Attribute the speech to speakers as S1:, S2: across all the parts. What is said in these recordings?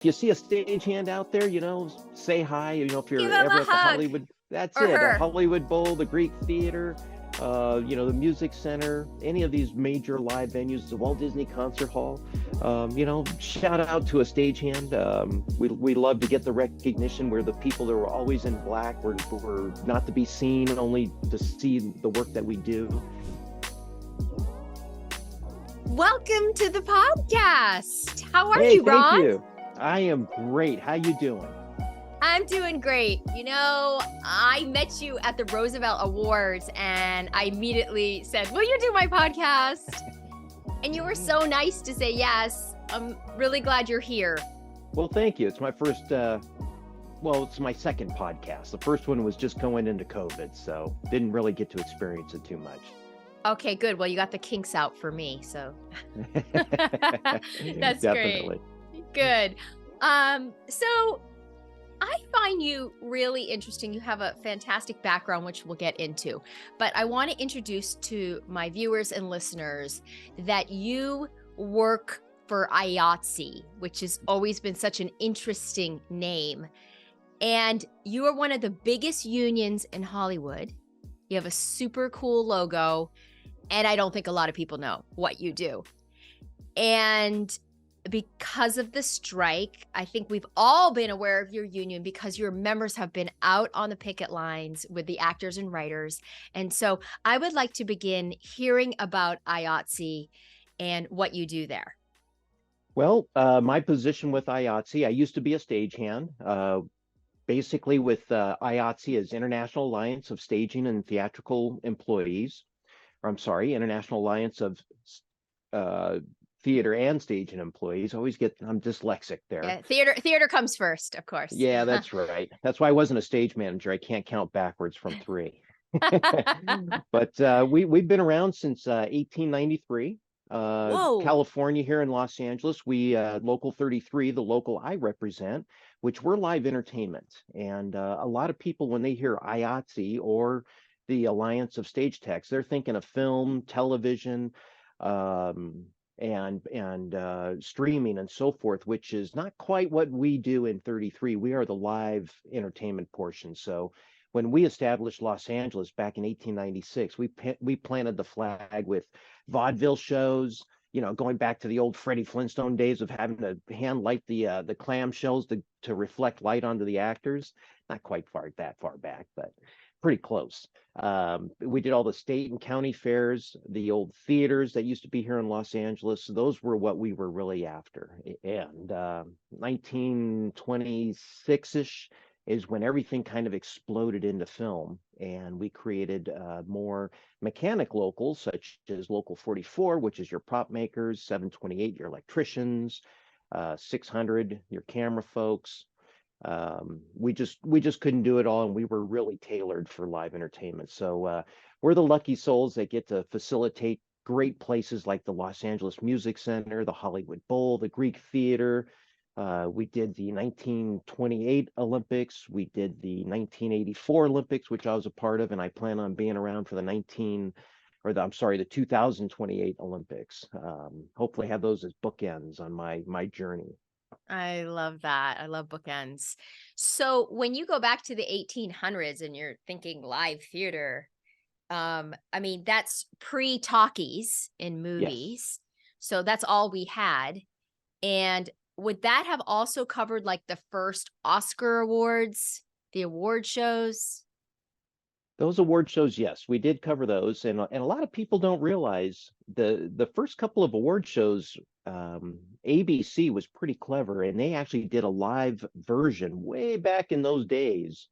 S1: you see a stagehand out there, say hi. If
S2: Give
S1: you're
S2: him
S1: ever
S2: a
S1: at the
S2: hug.
S1: Hollywood, that's
S2: Or
S1: it. A
S2: her.
S1: Hollywood Bowl, the Greek Theater, the Music Center, any of these major live venues, the Walt Disney Concert Hall. Shout out to a stagehand. We love to get the recognition. We're the people that were always in black. We're not to be seen, only to see the work that we do.
S2: Welcome to the podcast. How are
S1: Hey,
S2: you, Ron?
S1: thank you. I am great. How you doing?
S2: I'm doing great. I met you at the Roosevelt Awards and I immediately said, will you do my podcast? And you were so nice to say yes. I'm really glad you're here.
S1: Well, thank you. It's my first, it's my second podcast. The first one was just going into COVID, so didn't really get to experience it too much.
S2: Okay, good. Well, you got the kinks out for me, so that's
S1: Definitely.
S2: Great. Good. So I find you really interesting. You have a fantastic background, which we'll get into. But I want to introduce to my viewers and listeners that you work for IATSE, which has always been such an interesting name. And you are one of the biggest unions in Hollywood. You have a super cool logo. And I don't think a lot of people know what you do. And because of the strike, I think we've all been aware of your union because your members have been out on the picket lines with the actors and writers. And so I would like to begin hearing about IATSE and what you do there.
S1: Well, my position with IATSE, I used to be a stagehand. Basically with IATSE is International Alliance of Staging and Theatrical Employees. International Alliance of Theater and Staging Employees. I'm dyslexic there.
S2: Yeah, theater comes first, of course.
S1: Yeah, that's right. That's why I wasn't a stage manager. I can't count backwards from 3. But we've been around since 1893.
S2: Whoa.
S1: California here in Los Angeles. We Local 33, the local I represent, which we're live entertainment. And a lot of people, when they hear IATSE or the Alliance of Stage Techs, they're thinking of film, television, and streaming and so forth, which is not quite what we do in 33. We are the live entertainment portion. So when we established Los Angeles back in 1896, we planted the flag with vaudeville shows, going back to the old Freddie Flintstone days of having to hand light the clamshells to reflect light onto the actors. Not quite that far back, but pretty close. We did all the state and county fairs, the old theaters that used to be here in Los Angeles. Those were what we were really after. And 1926-ish is when everything kind of exploded into film, and we created more mechanic locals, such as Local 44, which is your prop makers, 728, your electricians, 600, your camera folks. We just couldn't do it all, and we were really tailored for live entertainment. So we're the lucky souls that get to facilitate great places like the Los Angeles Music Center, the Hollywood Bowl, the Greek Theater. We did the 1928 Olympics. We did the 1984 Olympics, which I was a part of, and I plan on being around for the 2028 Olympics. Hopefully have those as bookends on my journey.
S2: I love that. I love bookends. So when you go back to the 1800s and you're thinking live theater, that's pre-talkies in movies.
S1: Yes.
S2: So that's all we had. And would that have also covered like the first Oscar awards, the award shows?
S1: Those award shows, yes, we did cover those, and a lot of people don't realize the first couple of award shows. ABC was pretty clever, and they actually did a live version way back in those days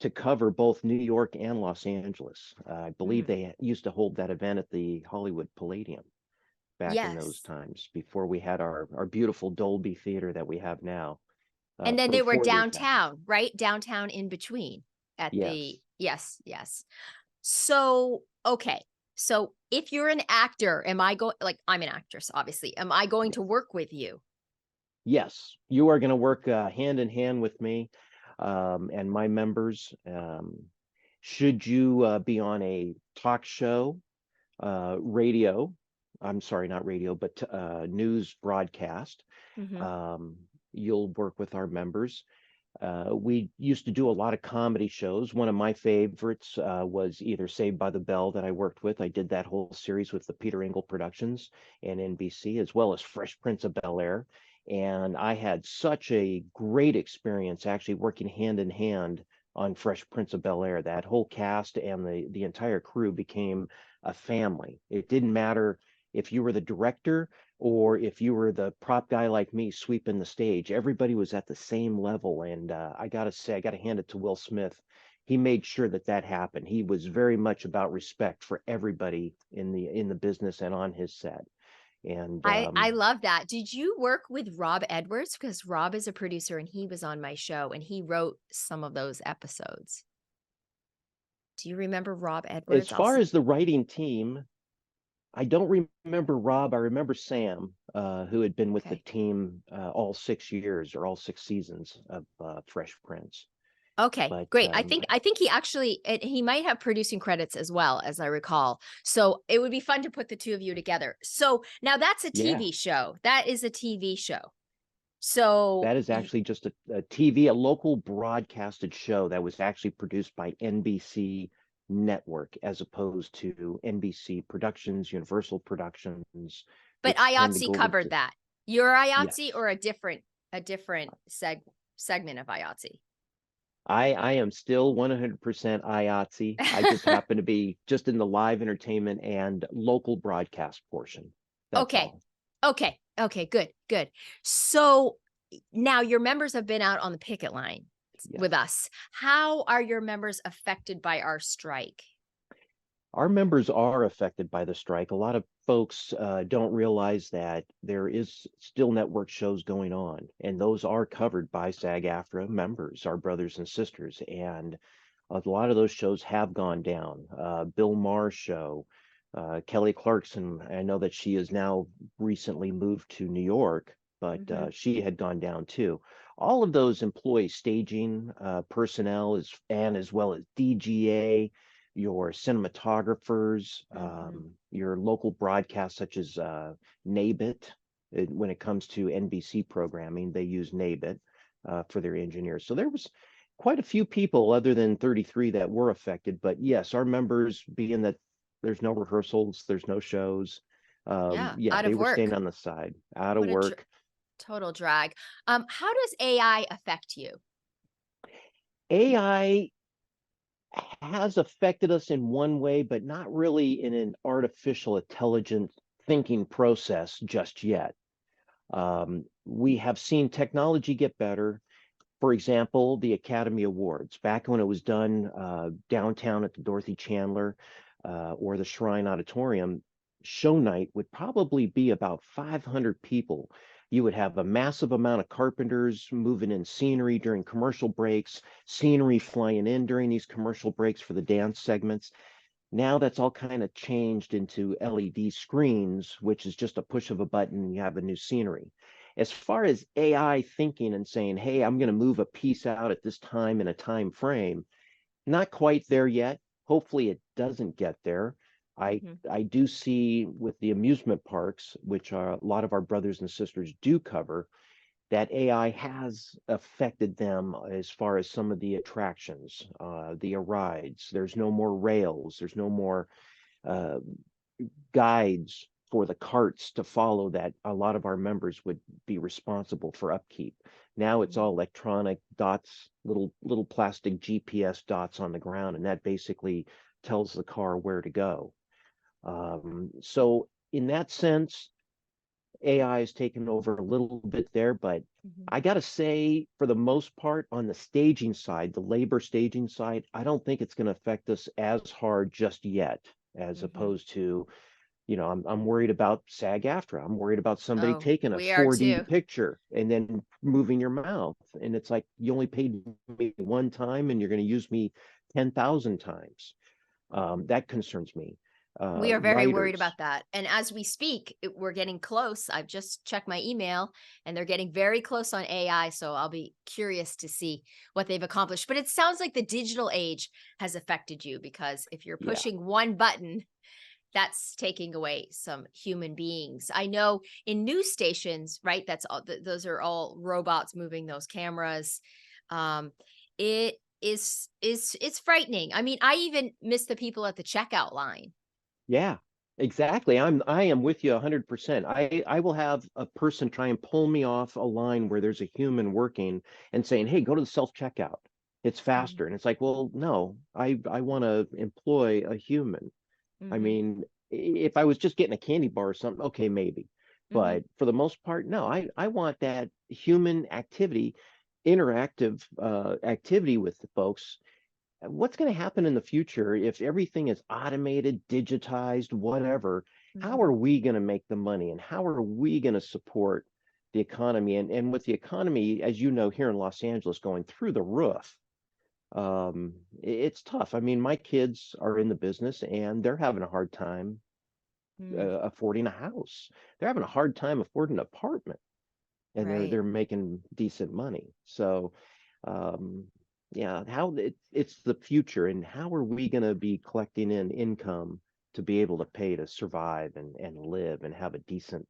S1: to cover both New York and Los Angeles. I believe they used to hold that event at the Hollywood Palladium back in those times, before we had our beautiful Dolby Theater that we have now.
S2: And then they were downtown, right? Downtown in between at the. Yes. So, okay. So if you're an actor, I'm an actress, obviously. Am I going to work with you?
S1: Yes, you are going to work hand in hand with me and my members. Should you be on a talk show, radio, I'm sorry, not radio, but news broadcast, you'll work with our members. We used to do a lot of comedy shows. One of my favorites was either Saved by the Bell that I worked with. I did that whole series with the Peter Engel Productions and NBC, as well as Fresh Prince of Bel Air. And I had such a great experience actually working hand in hand on Fresh Prince of Bel Air. That whole cast and the entire crew became a family. It didn't matter if you were the director or if you were the prop guy like me sweeping the stage. Everybody was at the same level. And I got to say, I got to hand it to Will Smith. He made sure that that happened. He was very much about respect for everybody in the business and on his set. And
S2: I love that. Did you work with Rob Edwards? Because Rob is a producer and he was on my show and he wrote some of those episodes. Do you remember Rob Edwards?
S1: as far as the writing team, I don't remember Rob. I remember Sam, who had been with the team all 6 years or all 6 seasons of Fresh Prince.
S2: Okay,
S1: But
S2: great. I think he actually he might have producing credits as well, as I recall. So it would be fun to put the two of you together. So now that's a
S1: yeah,
S2: TV show. That is a TV show. So
S1: that is actually just a TV, a local broadcasted show that was actually produced by NBC Network as opposed to NBC Productions, Universal Productions,
S2: but
S1: which tend to
S2: IATSE
S1: go with
S2: covered that. Your IATSE
S1: yes.
S2: or a different segment of IATSE?
S1: I am still 100% IATSE. I just happen to be just in the live entertainment and local broadcast portion. That's
S2: Okay.
S1: all.
S2: Okay. Good. So now your members have been out on the picket line with us. How are your members affected by our strike?
S1: Our members are affected by the strike. A lot of folks don't realize that there is still network shows going on, and those are covered by SAG-AFTRA members, our brothers and sisters. And a lot of those shows have gone down. Bill Maher's show, Kelly Clarkson, I know that she has now recently moved to New York, but she had gone down too. All of those employ staging personnel as well as DGA, your cinematographers, your local broadcasts such as NABIT. When it comes to NBC programming, they use NABIT for their engineers. So there was quite a few people other than 33 that were affected. But yes, our members, being that there's no rehearsals, there's no shows, they were staying on the side, out of work.
S2: Total drag. How does AI affect you?
S1: AI has affected us in one way, but not really in an artificial intelligence thinking process just yet. We have seen technology get better. For example, the Academy Awards, back when it was done downtown at the Dorothy Chandler or the Shrine Auditorium, show night would probably be about 500 people. You would have a massive amount of carpenters moving in scenery during commercial breaks, scenery flying in during these commercial breaks for the dance segments. Now that's all kind of changed into LED screens, which is just a push of a button and you have a new scenery. As far as AI thinking and saying, hey, I'm going to move a piece out at this time in a time frame, not quite there yet. Hopefully it doesn't get there. I do see with the amusement parks, which are a lot of our brothers and sisters do cover, that AI has affected them as far as some of the attractions, the rides. There's no more rails. There's no more guides for the carts to follow that a lot of our members would be responsible for upkeep. Now it's all electronic dots, little plastic GPS dots on the ground, and that basically tells the car where to go. So in that sense, AI has taken over a little bit there, but I got to say, for the most part, on the staging side, the labor staging side, I don't think it's going to affect us as hard just yet, as opposed to, I'm worried about SAG-AFTRA. I'm worried about somebody taking a 4D picture and then moving your mouth. And it's like, you only paid me one time and you're going to use me 10,000 times. That concerns me.
S2: We are very worried about that. And as we speak, we're getting close. I've just checked my email and they're getting very close on AI. So I'll be curious to see what they've accomplished. But it sounds like the digital age has affected you, because if you're pushing one button that's taking away some human beings. I know in news stations, right? That's all. Those are all robots moving those cameras. It is it's frightening. I mean, I even miss the people at the checkout line.
S1: Yeah, exactly. I am with you 100%. I will have a person try and pull me off a line where there's a human working and saying, "Hey, go to the self-checkout. It's
S2: Mhm.
S1: faster." And it's like, "Well, no, I want to employ a human." I
S2: Mhm.
S1: mean, if I was just getting a candy bar or something, okay, maybe.
S2: Mhm.
S1: But for the most part, no, I want that human activity, interactive activity with the folks. What's going to happen in the future if everything is automated, digitized, whatever? How
S2: Mhm.
S1: are we going to make the money, and how are we going to support the economy? And with the economy, as you know, here in Los Angeles going through the roof, it's tough. I mean, my kids are in the business and they're having a hard time
S2: Mm.
S1: affording a house. They're having a hard time affording an apartment, and
S2: Right.
S1: they're making decent money. So, um, yeah, it's the future, and how are we going to be collecting in income to be able to pay to survive and live and have a decent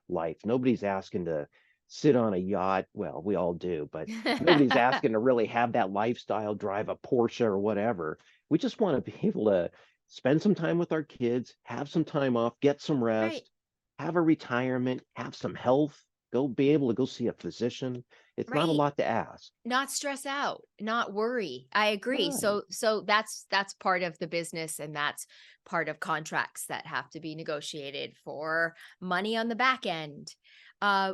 S1: life? Nobody's asking to sit on a yacht. Well, we all do, but nobody's asking to really have that lifestyle, drive a Porsche or whatever. We just want to be able to spend some time with our kids, have some time off, get some
S2: Right.
S1: rest, have a retirement, have some health, go be able to go see a physician. It's not a
S2: Right.
S1: lot to ask.
S2: Not stress out, not worry. I agree.
S1: Right.
S2: So that's part of the business, and that's part of contracts that have to be negotiated for money on the back end. Uh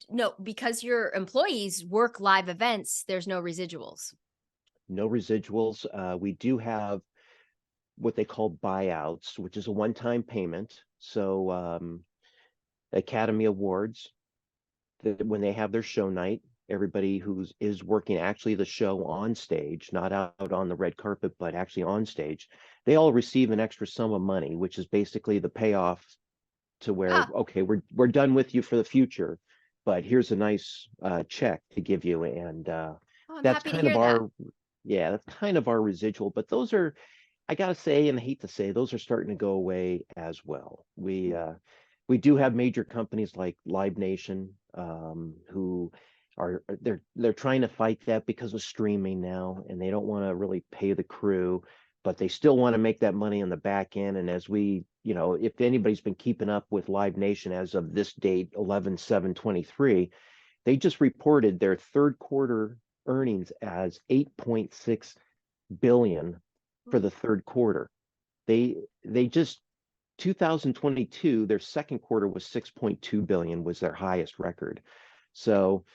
S2: no, because your employees work live events, there's no residuals.
S1: No residuals. We do have what they call buyouts, which is a one-time payment. So Academy Awards, when they have their show night, everybody who's is working actually the show on stage, not out on the red carpet, but actually on stage, they all receive an extra sum of money, which is basically the payoff to where,
S2: Ah,
S1: okay, we're done with you for the future, but here's a nice check to give you, and
S2: oh, I'm
S1: that's
S2: happy to
S1: kind of
S2: hear that.
S1: our, yeah, that's kind of our residual. But those are, I gotta say, and I hate to say, those are starting to go away as well. We do have major companies like Live Nation, who are they're trying to fight that because of streaming now, and they don't want to really pay the crew, but they still want to make that money on the back end. And as we, if anybody's been keeping up with Live Nation as of this date, 11/7/23, they just reported their third quarter earnings as 8.6 billion for
S2: Ooh,
S1: the third quarter. They just 2022, their second quarter was 6.2 billion, was their highest record. So,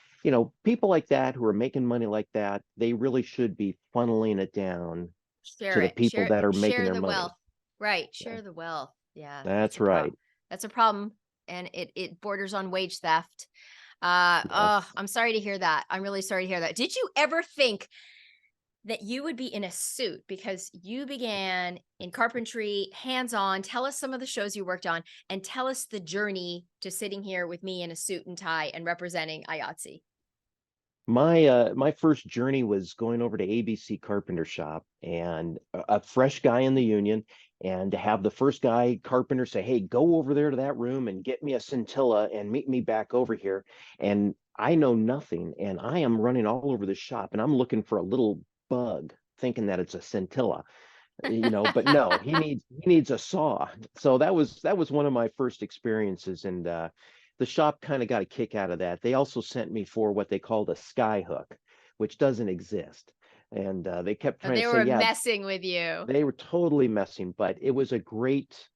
S1: people like that who are making money like that, they really should be funneling it down to
S2: share
S1: the
S2: it.
S1: people that are making
S2: Share
S1: their
S2: the wealth.
S1: money.
S2: Right,
S1: Yeah,
S2: share the wealth. Yeah,
S1: that's right.
S2: that's a problem, and it borders on wage theft. Oh,
S1: Yes.
S2: I'm sorry to hear that. I'm really sorry to hear that. Did you ever think that you would be in a suit because you began in carpentry, hands-on? Tell us some of the shows you worked on, and tell us the journey to sitting here with me in a suit and tie and representing IATSE.
S1: My first journey was going over to ABC Carpenter Shop, and a fresh guy in the union, and to have the first guy carpenter say, "Hey, go over there to that room and get me a scintilla and meet me back over here." And I know nothing, and I am running all over the shop, and I'm looking for a little bug, thinking that it's a scintilla, but no, he needs a saw. So that was one of my first experiences, and the shop kind of got a kick out of that. They also sent me for what they called a sky hook, which doesn't exist, and they kept
S2: Oh,
S1: trying
S2: they
S1: to say,
S2: were
S1: yeah,
S2: messing with you.
S1: they were totally messing, but it was a great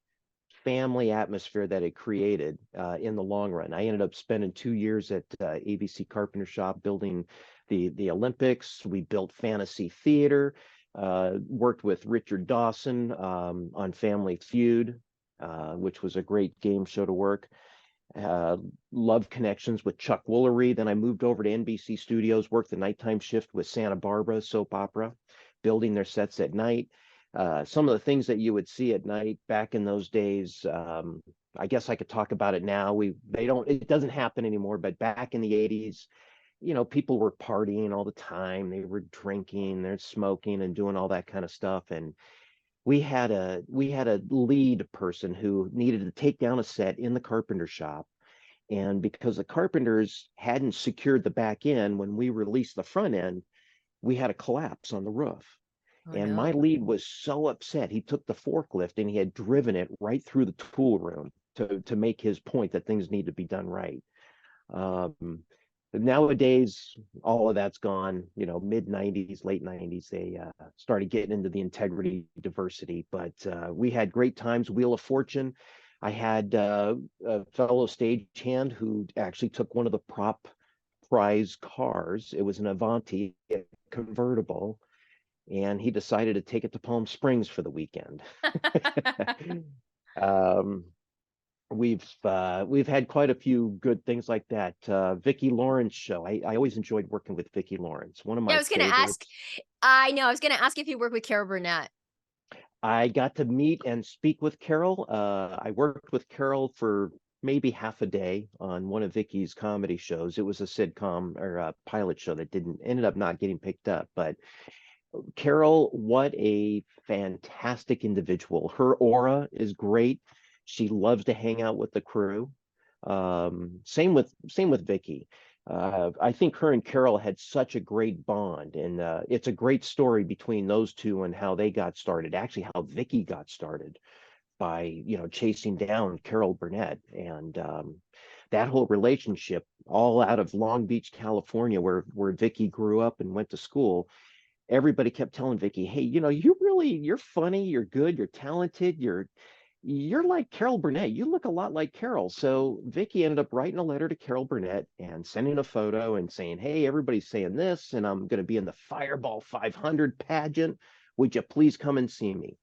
S1: family atmosphere that it created in the long run. I ended up spending 2 years at ABC Carpenter Shop building the Olympics. We built Fantasy Theater, worked with Richard Dawson on Family Feud, which was a great game show to work. Uh, Love connections with Chuck Woolery. Then I moved over to NBC Studios, worked the nighttime shift with Santa Barbara soap opera, building their sets at night. Some of the things that you would see at night back in those days, I guess I could talk about it now. It doesn't happen anymore, but back in the 80s, people were partying all the time. They were drinking, they're smoking and doing all that kind of stuff. And we had a lead person who needed to take down a set in the carpenter shop. And because the carpenters hadn't secured the back end when we released the front end, we had a collapse on the roof.
S2: Oh
S1: And my
S2: no.
S1: lead was so upset. He took the forklift and he had driven it right through the tool room to make his point that things need to be done right. Um, Nowadays, all of that's gone. Mid '90s, late '90s, they started getting into the integrity, diversity. But we had great times. Wheel of Fortune. I had a fellow stagehand who actually took one of the prop prize cars. It was an Avanti, a convertible, and he decided to take it to Palm Springs for the weekend. um, we've had quite a few good things like that. Vicki Lawrence show. I always enjoyed working with Vicki Lawrence. One of
S2: Yeah, I
S1: my
S2: was gonna ask.
S1: favorites.
S2: I was gonna ask if you work with Carol Burnett.
S1: I got to meet and speak with Carol. I worked with Carol for maybe half a day on one of Vicky's comedy shows. It was a sitcom or a pilot show that didn't ended up not getting picked up. But Carol, what a fantastic individual. Her aura is great. She loves to hang out with the crew. Same with Vicky. I think her and Carol had such a great bond, and it's a great story between those two and how they got started. Actually, how Vicky got started by chasing down Carol Burnett, and that whole relationship, all out of Long Beach, California, where Vicky grew up and went to school. Everybody kept telling Vicky, "Hey, you're funny, you're good, you're talented, you're like Carol Burnett. You look a lot like Carol." So Vicky ended up writing a letter to Carol Burnett and sending a photo and saying, "Hey, everybody's saying this, and I'm going to be in the Fireball 500 pageant. Would you please come and see me?"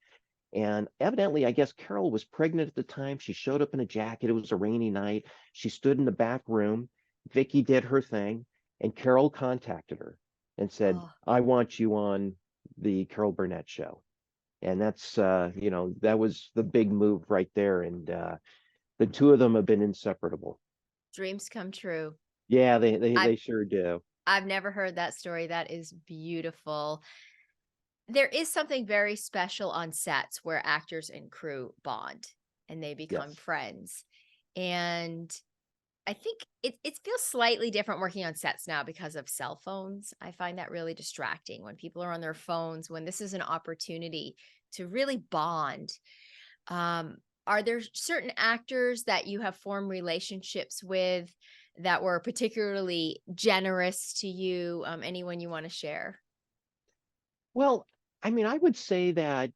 S1: And evidently, I guess Carol was pregnant at the time. She showed up in a jacket. It was a rainy night. She stood in the back room. Vicky did her thing, and Carol contacted her and said,
S2: Oh,
S1: "I want you on the Carol Burnett show." And that was the big move right there. And the two of them have been inseparable.
S2: dreams come true.
S1: Yeah, they
S2: I've
S1: they sure do.
S2: I've never heard that story. That is beautiful. There is something very special on sets where actors and crew bond and they become
S1: Yes.
S2: friends. And I think it feels slightly different working on sets now because of cell phones. I find that really distracting when people are on their phones, when this is an opportunity to really bond. Um, are there certain actors that you have formed relationships with that were particularly generous to you? Anyone you want to share?
S1: Well, I mean, I would say that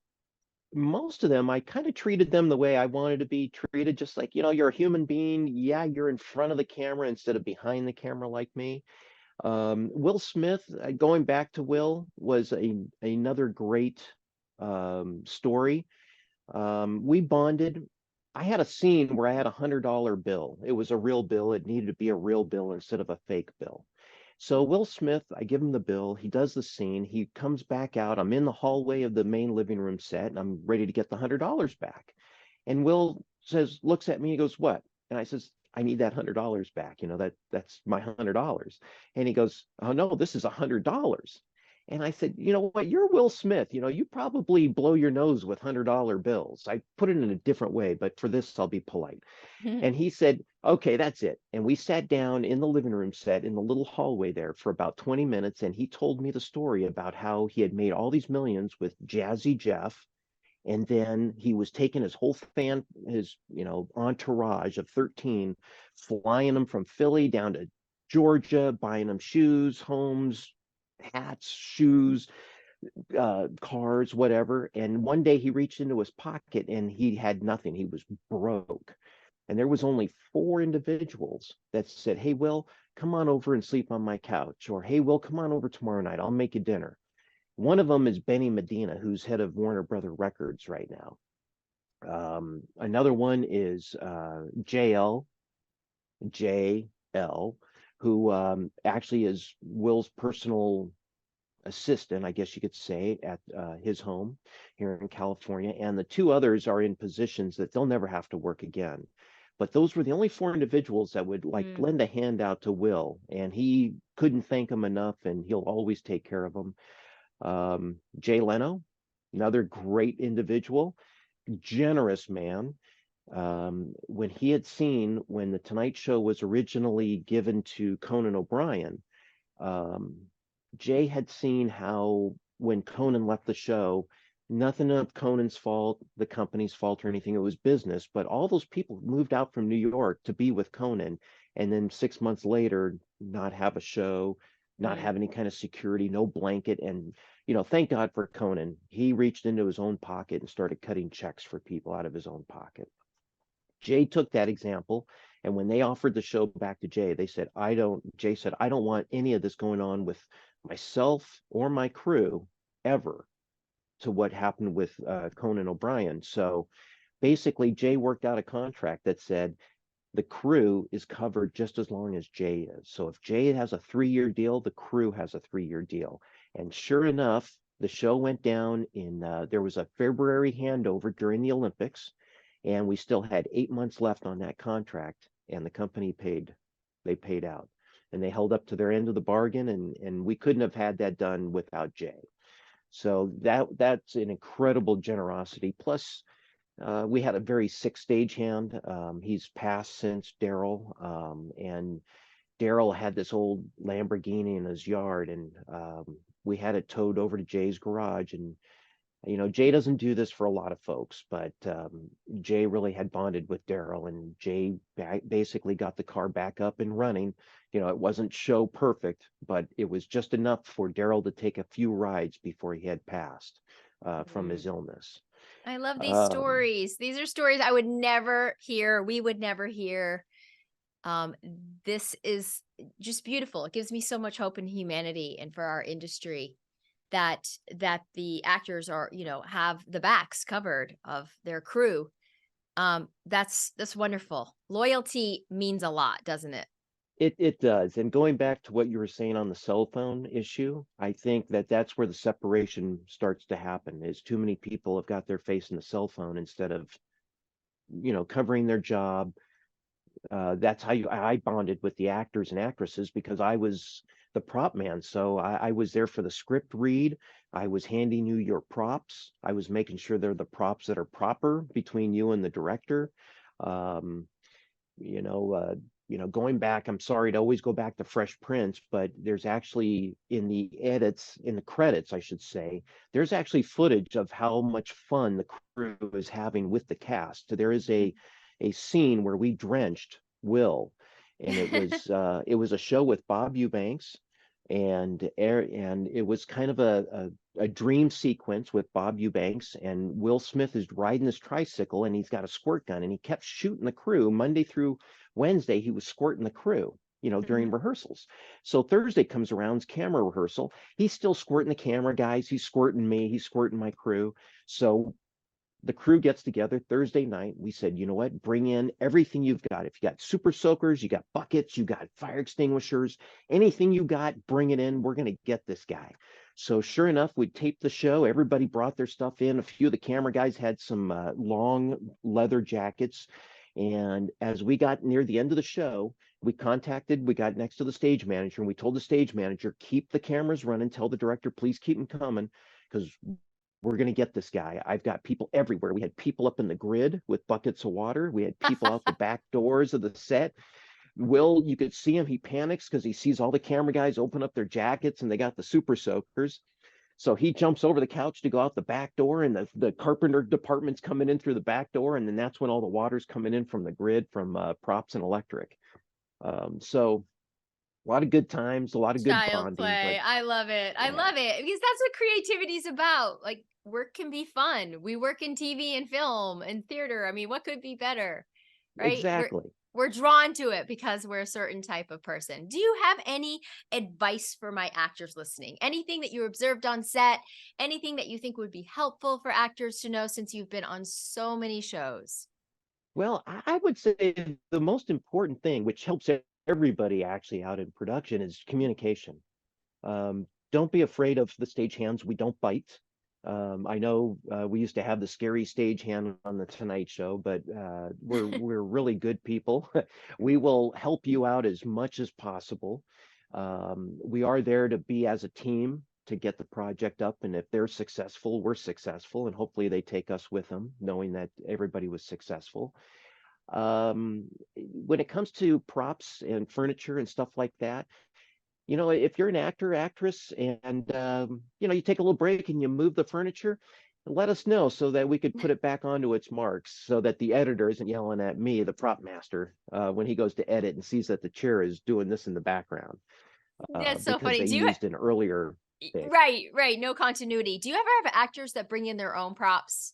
S1: most of them, I kind of treated them the way I wanted to be treated, just like, you're a human being. Yeah, you're in front of the camera instead of behind the camera like me. Will Smith, going back to Will, was another great story. We bonded. I had a scene where I had $100 bill. It was a real bill. It needed to be a real bill instead of a fake bill. So Will Smith, I give him the bill. He does the scene. He comes back out. I'm in the hallway of the main living room set, and I'm ready to get the $100 back. And Will looks at me. He goes, "What?" And I says, "I need that $100 back. That's my $100." And he goes, "Oh no, this is $100." And I said, "You know what? You're Will Smith. You probably blow your nose with $100 bills." I put it in a different way, but for this, I'll be polite. And he said, "Okay, that's it." And we sat down in the living room set in the little hallway there for about 20 minutes. And he told me the story about how he had made all these millions with Jazzy Jeff. And then he was taking his whole his, entourage of 13, flying them from Philly down to Georgia, buying them shoes, homes, hats, shoes, cars, whatever. And one day he reached into his pocket and he had nothing. He was broke. And there was only four individuals that said, "Hey, Will, come on over and sleep on my couch." Or, "Hey, Will, come on over tomorrow night. I'll make you dinner." One of them is Benny Medina, who's head of Warner Brother Records right now. Another one is JL, JL, who actually is Will's personal assistant, I guess you could say, at his home here in California. And the two others are in positions that they'll never have to work again. But those were the only four individuals that would like
S2: Mm.
S1: lend a hand out to Will, and he couldn't thank them enough, and he'll always take care of them. Jay Leno. another great individual, generous man. When he had seen when the Tonight Show was originally given to Conan O'Brien, um, Jay had seen how when Conan left the show, nothing of Conan's fault, the company's fault or anything, it was business, but all those people moved out from New York to be with Conan, and then 6 months later, not have a show, not
S2: Mm.
S1: have any kind of security, no blanket. And, thank God for Conan. He reached into his own pocket and started cutting checks for people out of his own pocket. Jay took that example, and when they offered the show back to Jay, Jay said, I don't want any of this going on with myself or my crew ever, to what happened with Conan O'Brien. So basically, Jay worked out a contract that said the crew is covered just as long as Jay is. So if Jay has a 3-year deal, the crew has a 3-year deal. And sure enough, the show went down there was a February handover during the Olympics, and we still had 8 months left on that contract, and the company they paid out, and they held up to their end of the bargain, and we couldn't have had that done without Jay. So that's an incredible generosity. Plus, we had a very sick stagehand. He's passed since, Daryl, and Daryl had this old Lamborghini in his yard, and we had it towed over to Jay's garage. And Jay doesn't do this for a lot of folks, but Jay really had bonded with Daryl, and Jay basically got the car back up and running. It wasn't show perfect, but it was just enough for Daryl to take a few rides before he had passed from
S2: Mm.
S1: his illness.
S2: I love these
S1: Um,
S2: stories. These are stories I would never hear. We would never hear. Um, this is just beautiful. It gives me so much hope in humanity and for our industry that the actors are, have the backs covered of their crew. That's wonderful. Loyalty means a lot, doesn't it?
S1: it does. And going back to what you were saying on the cell phone issue, I think that's where the separation starts to happen. Is too many people have got their face in the cell phone instead of covering their job. That's how I bonded with the actors and actresses, because I was the prop man. So I was there for the script read. I was handing you your props. I was making sure they're the props that are proper between you and the director. Um, you know, uh, going back, I'm sorry to always go back to Fresh Prince, but there's actually in the edits, in the credits, I should say, there's actually footage of how much fun the crew is having with the cast. There is a scene where we drenched Will, and it was a show with Bob Eubanks, and it was kind of a dream sequence with Bob Eubanks, and Will Smith is riding this tricycle, and he's got a squirt gun, and he kept shooting the crew Monday through Wednesday. He was squirting the crew, during
S2: Mhm.
S1: rehearsals. So Thursday comes around, it's camera rehearsal. He's still squirting the camera guys. He's squirting me. He's squirting my crew. So the crew gets together Thursday night. We said, you know what? Bring in everything you've got. If you got super soakers, you got buckets, you got fire extinguishers, anything you got, bring it in. We're going to get this guy. So sure enough, we taped the show. Everybody brought their stuff in. A few of the camera guys had some long leather jackets. And as we got near the end of the show, we got next to the stage manager, and we told the stage manager, keep the cameras running. Tell the director, please keep them coming, because we're going to get this guy. I've got people everywhere. We had people up in the grid with buckets of water. We had people out the back doors of the set. Will, you could see him. He panics because he sees all the camera guys open up their jackets and they got the super soakers. So he jumps over the couch to go out the back door, and the carpenter department's coming in through the back door. And then that's when all the water's coming in from the grid from props and electric. So a lot of good times, a lot of good
S2: Child
S1: bonding, but
S2: play. I love it. I
S1: yeah,
S2: love it because that's what creativity is about. Like work can be fun. We work in TV and film and theater. I mean, what could be better? Right?
S1: exactly.
S2: We're drawn to it because we're a certain type of person. Do you have any advice for my actors listening? Anything that you observed on set? Anything that you think would be helpful for actors to know since you've been on so many shows?
S1: Well, I would say the most important thing, which helps everybody actually out in production, is communication. Don't be afraid of the stagehands. We don't bite. I know we used to have the scary stagehand on the Tonight Show, but we're really good people. We will help you out as much as possible. We are there to be as a team to get the project up, and if they're successful, we're successful, and hopefully they take us with them, knowing that everybody was successful. When it comes to props and furniture and stuff like that, if you're an actor, actress, and you take a little break and you move the furniture, let us know so that we could put it back onto its marks, so that the editor isn't yelling at me, the prop master, when he goes to edit and sees that the chair is doing this in the background,
S2: That's so
S1: because
S2: funny.
S1: they
S2: Do you
S1: used an earlier pick.
S2: right, no continuity. Do you ever have actors that bring in their own props?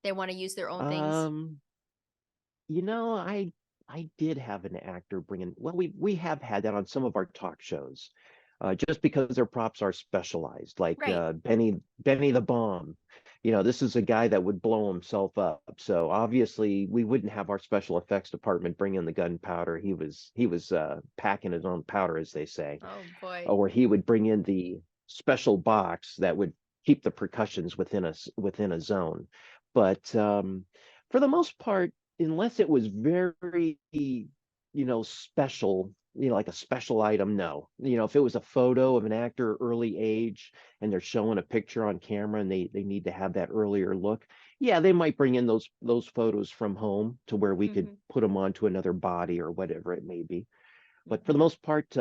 S2: They want to use their own things?
S1: I did have an actor bring in. Well, we have had that on some of our talk shows, just because their props are specialized, like
S2: Right.
S1: Benny the Bomb. This is a guy that would blow himself up. So obviously we wouldn't have our special effects department bring in the gunpowder. He was packing his own powder, as they say.
S2: Oh boy.
S1: Or he would bring in the special box that would keep the percussions within a zone. But for the most part, unless it was very, special, like a special item, no. If it was a photo of an actor early age and they're showing a picture on camera and they need to have that earlier look, yeah, they might bring in those photos from home to where we could put them onto another body or whatever it may be. But for the most part,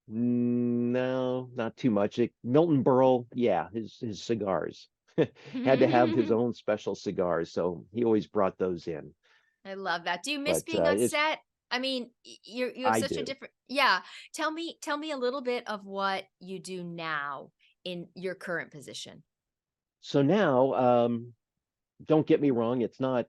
S1: no, not too much. Milton Berle, yeah, his cigars. Had to have his own special cigars, so he always brought those in.
S2: I love that. Do you miss
S1: But
S2: being on set? I mean, you have
S1: I
S2: such a
S1: do.
S2: different, yeah. Tell me a little bit of what you do now in your current position.
S1: So now, don't get me wrong, it's not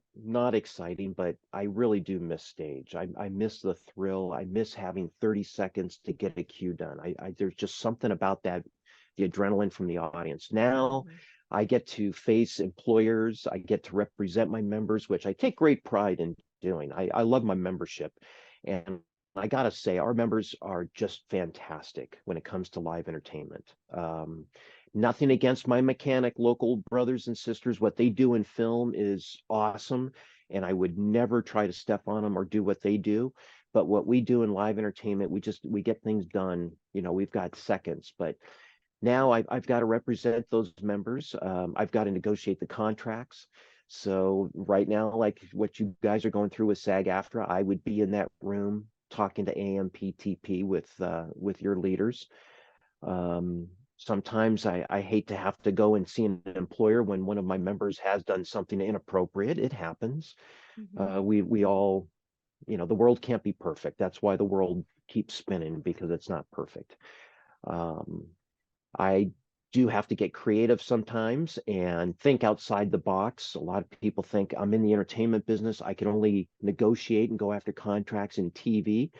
S1: exciting, but I really do miss stage. I miss the thrill. I miss having 30 seconds to get a cue done. There's just something about that, the adrenaline from the audience. Now I get to face employers. I get to represent my members, which I take great pride in doing. I love my membership. And I gotta say, our members are just fantastic when it comes to live entertainment. Nothing against my mechanic local brothers and sisters. What they do in film is awesome, and I would never try to step on them or do what they do. But what we do in live entertainment, we get things done. We've got seconds, but now I've got to represent those members. I've got to negotiate the contracts. So right now, like what you guys are going through with SAG-AFTRA, I would be in that room talking to AMPTP with your leaders. Sometimes I hate to have to go and see an employer when one of my members has done something inappropriate. It happens. We all, the world can't be perfect. That's why the world keeps spinning, because it's not perfect. I do have to get creative sometimes and think outside the box. A lot of people think I'm in the entertainment business. I can only negotiate and go after contracts in TV,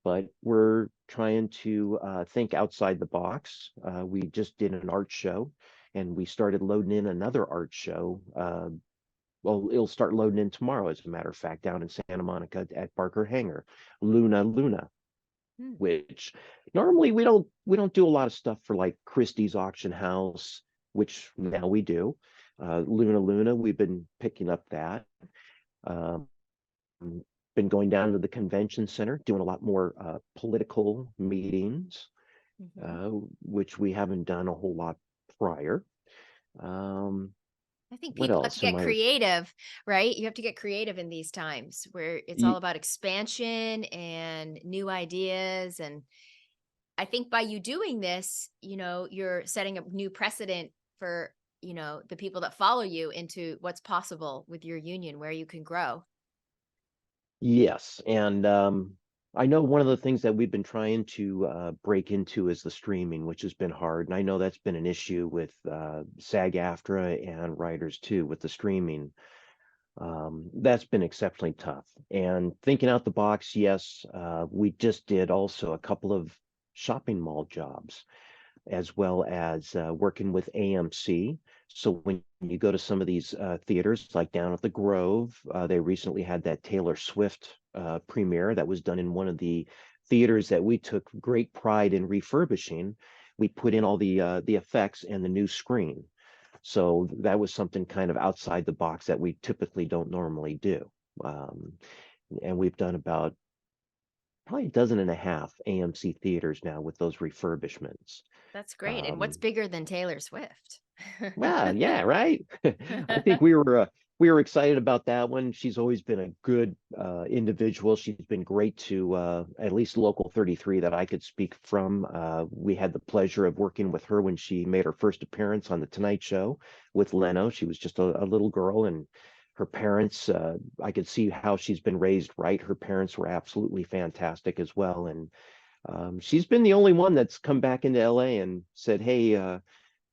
S1: but we're trying to think outside the box. We just did an art show, and we started loading in another art show. Well, it'll start loading in tomorrow, as a matter of fact, down in Santa Monica at Barker Hangar, Luna, which normally we don't do a lot of stuff for, like Christie's auction house, which now we do. Luna, we've been picking up that. Been going down to the convention center, doing a lot more political meetings, which we haven't done a whole lot prior.
S2: I think
S1: What
S2: people have to
S1: else
S2: get
S1: am I?
S2: creative, right? You have to get creative in these times where it's all about expansion and new ideas. And I think by you doing this, you're setting a new precedent for, the people that follow you into what's possible with your union, where you can grow.
S1: Yes, and I know one of the things that we've been trying to break into is the streaming, which has been hard. And I know that's been an issue with SAG-AFTRA and writers too, with the streaming. That's been exceptionally tough. And thinking out the box, yes, we just did also a couple of shopping mall jobs, as well as working with AMC. So when you go to some of these theaters, like down at the Grove, they recently had that Taylor Swift premiere that was done in one of the theaters that we took great pride in refurbishing. We put in all the effects and the new screen. So that was something kind of outside the box that we typically don't normally do. And we've done about probably a dozen and a half AMC theaters now with those refurbishments.
S2: That's great. And what's
S1: Um,
S2: bigger than Taylor Swift?
S1: well, yeah, right. I think we were excited about that one. She's always been a good individual. She's been great to at least Local 33 that I could speak from. We had the pleasure of working with her when she made her first appearance on The Tonight Show with Leno. She was just a little girl, and her parents, I could see how she's been raised right. Her parents were absolutely fantastic as well. And she's been the only one that's come back into LA and said, "Hey,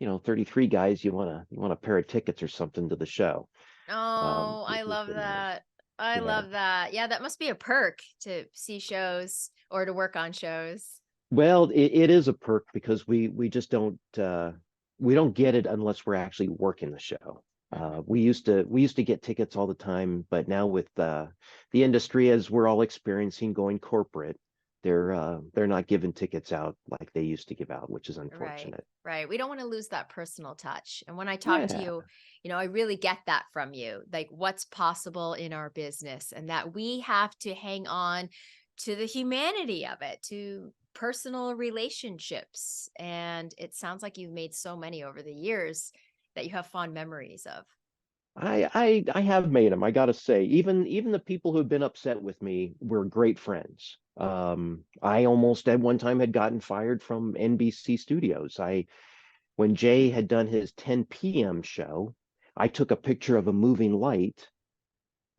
S1: 33 guys, you want a pair of tickets or something to the show,"
S2: Oh, I
S1: which has
S2: love
S1: been nice.
S2: that. I
S1: Yeah.
S2: love that. Yeah, that must be a perk to see shows or to work on shows.
S1: Well, it is a perk because we just don't we don't get it unless we're actually working the show.
S2: Mhm.
S1: We used to get tickets all the time, but now with the industry as we're all experiencing going corporate, they're not giving tickets out like they used to give out, which is
S2: Right,
S1: unfortunate.
S2: right. We don't want to lose that personal touch. And when I talk to
S1: Yeah.
S2: you, I really get that from you, like what's possible in our business and that we have to hang on to the humanity of it, to personal relationships. And it sounds like you've made so many over the years that you have fond memories of.
S1: I have made them. I gotta say, even the people who have been upset with me were great friends. I almost at one time had gotten fired from NBC Studios. I When Jay had done his 10 p.m. show, I took a picture of a moving light,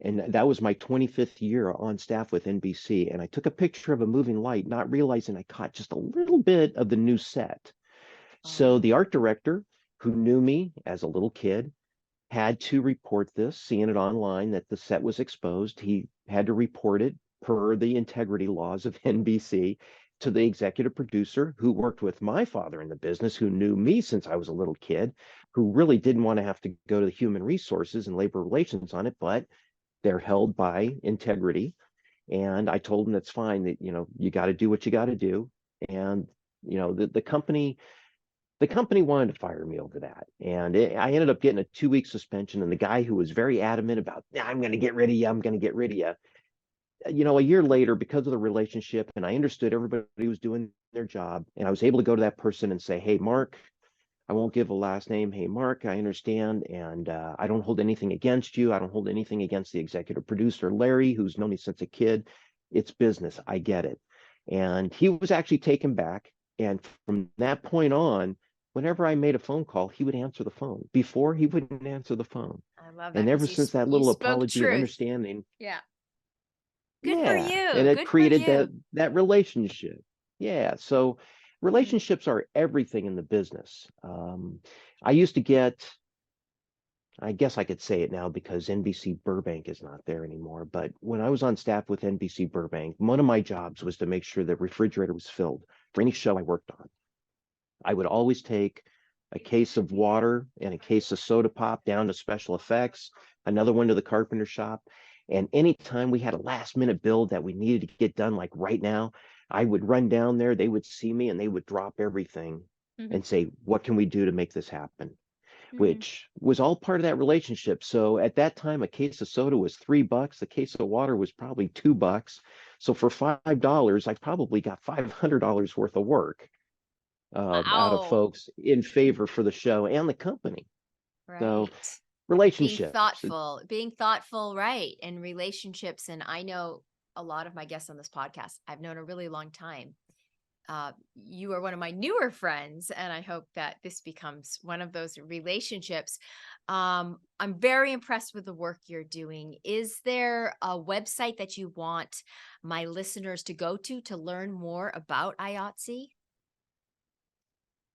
S1: and that was my 25th year on staff with NBC. And I took a picture of a moving light, not realizing I caught just a little bit of the new set. So
S2: Oh,
S1: the art director, who knew me as a little kid, had to report this, seeing it online that the set was exposed. He had to report it per the integrity laws of NBC to the executive producer who worked with my father in the business, who knew me since I was a little kid, who really didn't want to have to go to the human resources and labor relations on it, but they're held by integrity. And I told him that's fine, that, you got to do what you got to do. And, the company wanted to fire me over that. And I ended up getting a 2 week suspension. And the guy who was very adamant about, "Nah, I'm going to get rid of you, I'm going to get rid of you," a year later, because of the relationship, and I understood everybody was doing their job, and I was able to go to that person and say, "Hey, Mark," I won't give a last name. "Hey, Mark, I understand. And I don't hold anything against you. I don't hold anything against the executive producer, Larry, who's known me since a kid. It's business. I get it." And he was actually taken back. And from that point on, whenever I made a phone call, he would answer the phone. Before, he wouldn't answer the phone.
S2: I love that
S1: And ever
S2: because
S1: since that
S2: you
S1: little
S2: spoke
S1: apology and
S2: truth.
S1: understanding,
S2: Yeah. Good for
S1: yeah, and
S2: you.
S1: it
S2: Good for
S1: created
S2: you.
S1: that relationship. Yeah, so relationships are everything in the business. I used to get, I guess I could say it now because NBC Burbank is not there anymore. But when I was on staff with NBC Burbank, one of my jobs was to make sure the refrigerator was filled for any show I worked on. I would always take a case of water and a case of soda pop down to special effects, another one to the carpenter shop. And anytime we had a last minute build that we needed to get done, like right now, I would run down there, they would see me and they would drop everything
S2: Mhm.
S1: and say, "What can we do to make this happen?"
S2: Mhm.
S1: Which was all part of that relationship. So at that time, a case of soda was $3, a case of water was probably $2. So for $5, I probably got $500 worth of work out of
S2: Wow.
S1: folks in favor for the show and the company. So
S2: Right.
S1: relationships.
S2: Being thoughtful, right. And relationships. And I know a lot of my guests on this podcast, I've known a really long time. You are one of my newer friends, and I hope that this becomes one of those relationships. I'm very impressed with the work you're doing. Is there a website that you want my listeners to go to learn more about IATSE?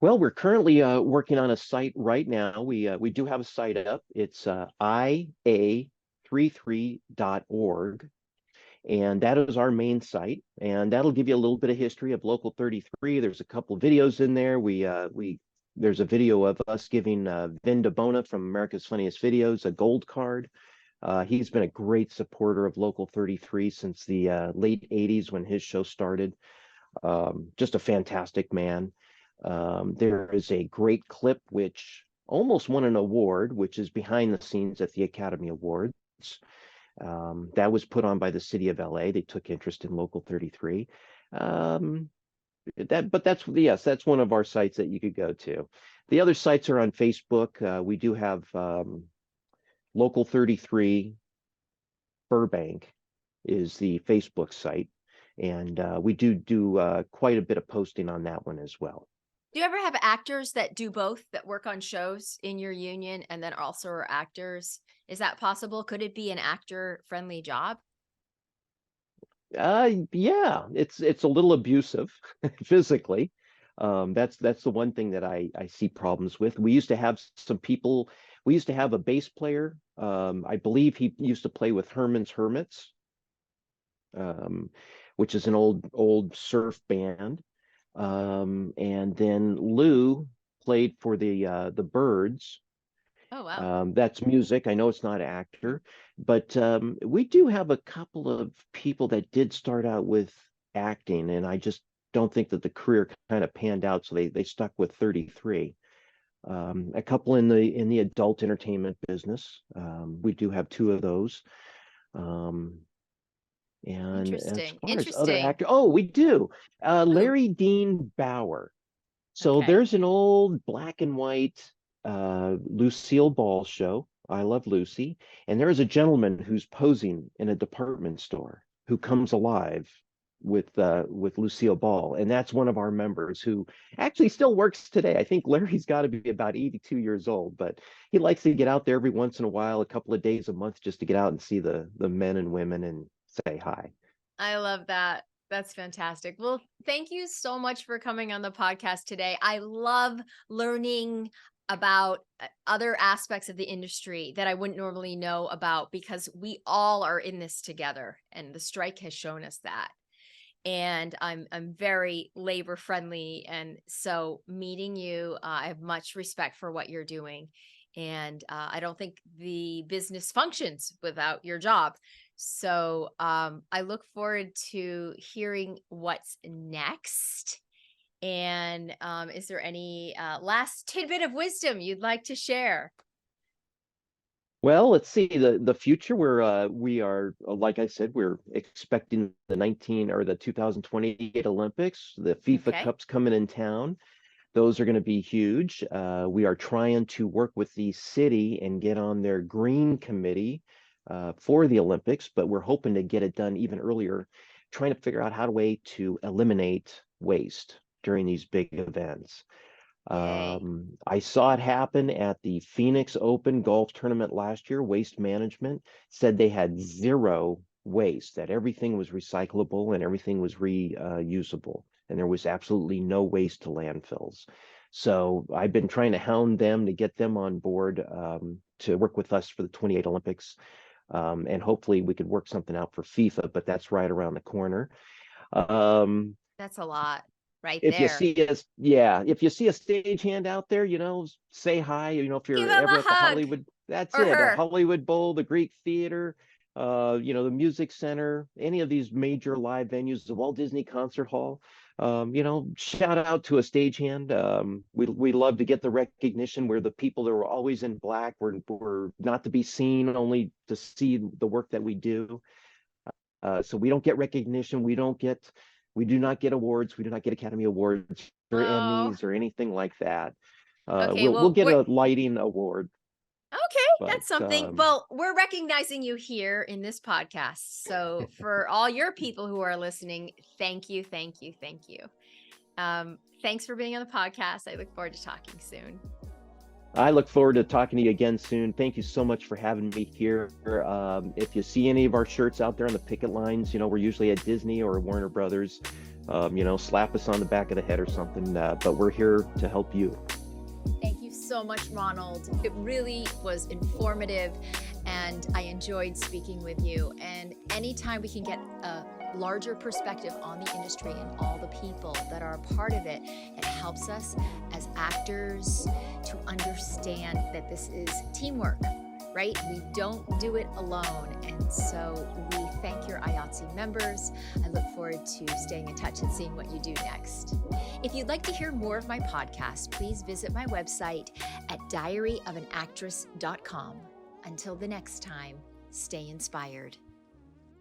S1: Well, we're currently working on a site right now. We do have a site up. It's ia33.org. And that is our main site, and that'll give you a little bit of history of Local 33. There's a couple videos in there. We There's a video of us giving Vin DeBona from America's Funniest Videos a gold card. He's been a great supporter of Local 33 since the late 80s when his show started. Just a fantastic man. There is a great clip which almost won an award, which is behind the scenes at the Academy Awards. That was put on by the city of LA. They took interest in Local 33. Um, But that's, yes, that's one of our sites that you could go to. The other sites are on Facebook. We do have Local 33 Burbank is the Facebook site, and we do quite a bit of posting on that one as well.
S2: Do you ever have actors that do both, that work on shows in your union and then also are actors? Is that possible? Could it be an actor-friendly job?
S1: Yeah, it's a little abusive physically. That's the one thing that I see problems with. We used to have some people. We used to have a bass player. I believe he used to play with Herman's Hermits, which is an old surf band. And then Lou played for the Byrds.
S2: Oh, wow.
S1: That's music. I know it's not actor, but we do have a couple of people that did start out with acting, and I just don't think that the career kind of panned out, so they stuck with 33. A couple in the adult entertainment business. We do have two of those. And as far as other
S2: Interesting.
S1: actors, oh, we do. Larry Dean Bauer. So
S2: Okay.
S1: there's an old black and white Lucille Ball show. I Love Lucy. And there is a gentleman who's posing in a department store who comes alive with Lucille Ball. And that's one of our members who actually still works today. I think Larry's got to be about 82 years old, but he likes to get out there every once in a while, a couple of days a month, just to get out and see the men and women and say hi.
S2: I love that. That's fantastic. Well, thank you so much for coming on the podcast today. I love learning about other aspects of the industry that I wouldn't normally know about, because we all are in this together, and the strike has shown us that. And I'm very labor friendly, and so meeting you, I have much respect for what you're doing, and I don't think the business functions without your job. So I look forward to hearing what's next. And is there any last tidbit of wisdom you'd like to share?
S1: Well, let's see the future. We are, like I said, we're expecting the 2028 Olympics. The FIFA
S2: Okay.
S1: Cup's coming in town. Those are going to be huge. We are trying to work with the city and get on their green committee for the Olympics, but we're hoping to get it done even earlier, trying to figure out how to eliminate waste during these big events.
S2: Yay.
S1: I saw it happen at the Phoenix Open golf tournament last year. Waste Management said they had zero waste, that everything was recyclable and everything was reusable, and there was absolutely no waste to landfills. So I've been trying to hound them to get them on board to work with us for the 28 Olympics. And hopefully we could work something out for FIFA, but that's right around the corner.
S2: That's a lot right
S1: If you
S2: there.
S1: see if you see a stagehand out there, say hi. If
S2: Give
S1: you're
S2: him
S1: ever
S2: a
S1: at the
S2: hug,
S1: Hollywood, that's
S2: or
S1: it. A
S2: her.
S1: Hollywood Bowl, the Greek Theater, the Music Center, any of these major live venues, the Walt Disney Concert Hall. Shout out to a stagehand. We love to get the recognition. We're the people that were always in black. We're not to be seen, only to see the work that we do. So we don't get recognition. We do not get awards. We do not get Academy Awards or
S2: Oh,
S1: Emmys or anything like that.
S2: okay.
S1: We'll
S2: Well,
S1: get a lighting award,
S2: okay,
S1: but
S2: that's something. Well, we're recognizing you here in this podcast. So for all your people who are listening, thank you, thank you, thank you. Thanks for being on the podcast. I look forward to talking soon.
S1: I look forward to talking to you again soon. Thank you so much for having me here. If you see any of our shirts out there on the picket lines, we're usually at Disney or Warner Brothers. Slap us on the back of the head or something. But we're here to help you.
S2: Thank you so much, Ronald. It really was informative, and I enjoyed speaking with you. And anytime we can get a larger perspective on the industry and all the people that are a part of it, it helps us as actors to understand that this is teamwork, right? We don't do it alone. And so we thank your IATSE members. I look forward to staying in touch and seeing what you do next. If you'd like to hear more of my podcast, please visit my website at diaryofanactress.com. Until the next time, stay inspired.